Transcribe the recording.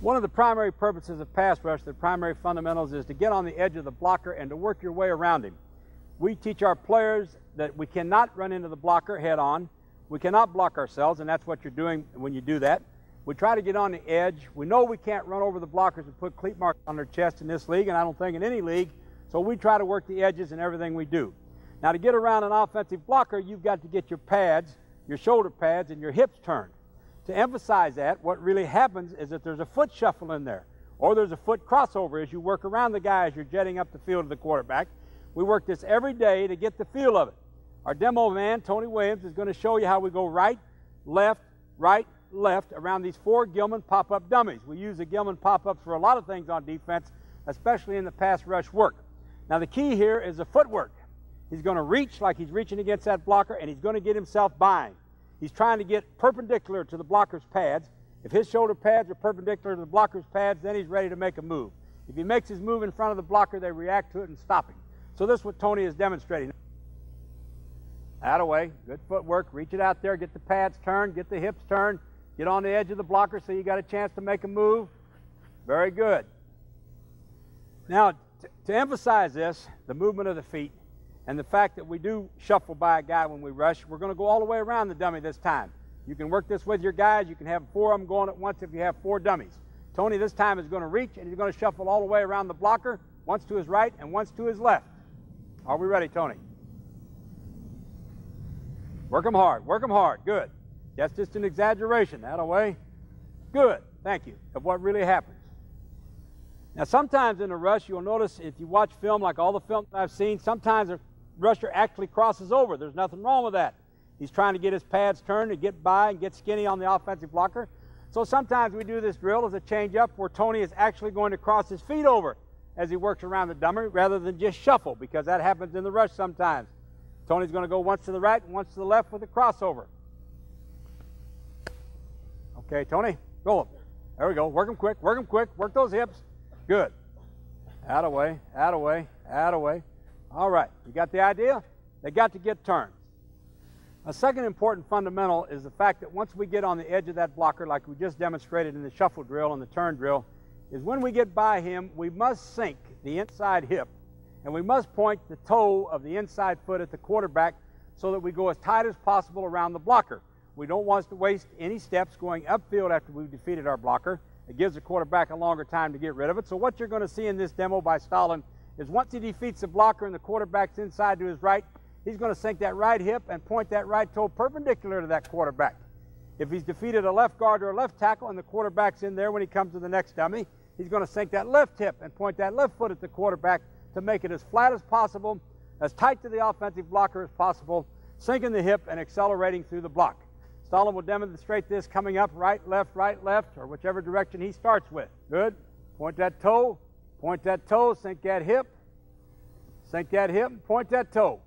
One of the primary purposes of pass rush, the primary fundamentals, is to get on the edge of the blocker and to work your way around him. We teach our players that we cannot run into the blocker head on. We cannot block ourselves, and that's what you're doing when you do that. We try to get on the edge. We know we can't run over the blockers and put cleat marks on their chest in this league, and I don't think in any league, so we try to work the edges in everything we do. Now, to get around an offensive blocker, you've got to get your pads, your shoulder pads, and your hips turned. To emphasize that, what really happens is that there's a foot shuffle in there, or there's a foot crossover as you work around the guy as you're jetting up the field of the quarterback. We work this every day to get the feel of it. Our demo man, Tony Williams, is going to show you how we go right, left, around these 4 Gilman pop-up dummies. We use the Gilman pop-ups for a lot of things on defense, especially in the pass rush work. Now, the key here is the footwork. He's going to reach like he's reaching against that blocker, and he's going to get himself bind. He's trying to get perpendicular to the blocker's pads. If his shoulder pads are perpendicular to the blocker's pads, then he's ready to make a move. If he makes his move in front of the blocker, they react to it and stop him. So this is what Tony is demonstrating. Out away, good footwork, reach it out there, get the pads turned, get the hips turned, get on the edge of the blocker so you got a chance to make a move. Very good. Now, to emphasize this, the movement of the feet, and the fact that we do shuffle by a guy when we rush, we're going to go all the way around the dummy this time. You can work this with your guys. You can have 4 of them going at once if you have 4 dummies. Tony this time is going to reach, and he's going to shuffle all the way around the blocker, once to his right and once to his left. Are we ready, Tony? Work them hard. Work them hard. Good. That's just an exaggeration. That away. Good. Thank you. Of what really happens. Now, sometimes in a rush, you'll notice if you watch film, like all the films I've seen, sometimes a rusher actually crosses over. There's nothing wrong with that. He's trying to get his pads turned to get by and get skinny on the offensive blocker. So sometimes we do this drill as a change-up where Tony is actually going to cross his feet over as he works around the dummy rather than just shuffle, because that happens in the rush sometimes. Tony's going to go once to the right and once to the left with a crossover. Okay, Tony, roll him. There we go. Work him quick. Work him quick. Work those hips. Good. Out away, out away, out away. All right, you got the idea? They got to get turned. A second important fundamental is the fact that once we get on the edge of that blocker, like we just demonstrated in the shuffle drill and the turn drill, is when we get by him, we must sink the inside hip, and we must point the toe of the inside foot at the quarterback so that we go as tight as possible around the blocker. We don't want to waste any steps going upfield after we've defeated our blocker. It gives the quarterback a longer time to get rid of it. So what you're going to see in this demo by Stalin is once he defeats the blocker and the quarterback's inside to his right, he's going to sink that right hip and point that right toe perpendicular to that quarterback. If he's defeated a left guard or a left tackle and the quarterback's in there when he comes to the next dummy, he's going to sink that left hip and point that left foot at the quarterback to make it as flat as possible, as tight to the offensive blocker as possible, sinking the hip and accelerating through the block. Stalin will demonstrate this coming up right, left, or whichever direction he starts with. Good. Point that toe, sink that hip, and point that toe.